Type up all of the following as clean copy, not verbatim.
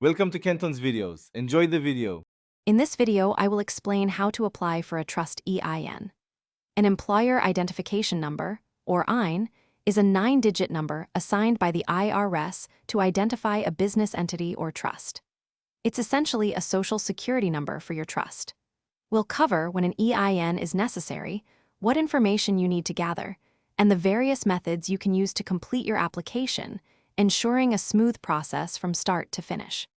Welcome to Kenton's videos. Enjoy the video. In this video, I will explain how to apply for a trust EIN. An Employer Identification Number, or EIN, is a 9-digit number assigned by the IRS to identify a business entity or trust. It's essentially a social security number for your trust. We'll cover when an EIN is necessary, what information you need to gather, and the various methods you can use to complete your application, ensuring a smooth process from start to finish.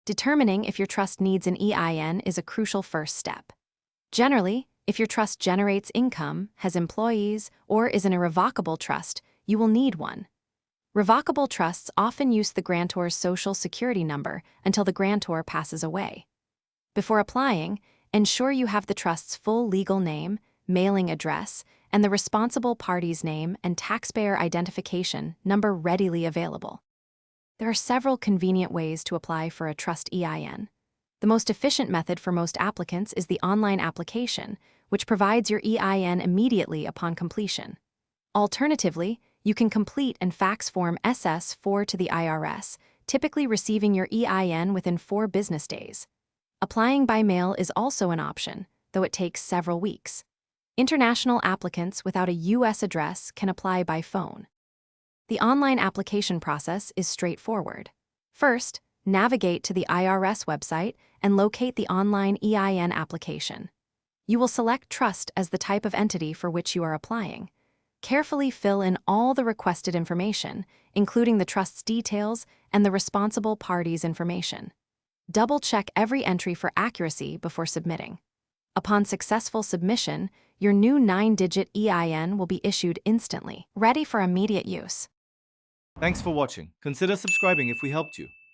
Determining if your trust needs an EIN is a crucial first step. Generally, if your trust generates income, has employees, or is an irrevocable trust, you will need one. Revocable trusts often use the grantor's social security number until the grantor passes away. Before applying, ensure you have the trust's full legal name, mailing address, and the responsible party's name and taxpayer identification number readily available. There are several convenient ways to apply for a trust EIN. The most efficient method for most applicants is the online application, which provides your EIN immediately upon completion. Alternatively, you can complete and fax Form SS-4 to the IRS, typically receiving your EIN within 4 business days. Applying by mail is also an option, though it takes several weeks. International applicants without a U.S. address can apply by phone. The online application process is straightforward. First, navigate to the IRS website and locate the online EIN application. You will select Trust as the type of entity for which you are applying. Carefully fill in all the requested information, including the trust's details and the responsible party's information. Double-check every entry for accuracy before submitting. Upon successful submission, your new 9-digit EIN will be issued instantly, ready for immediate use. Thanks for watching. Consider subscribing if we helped you.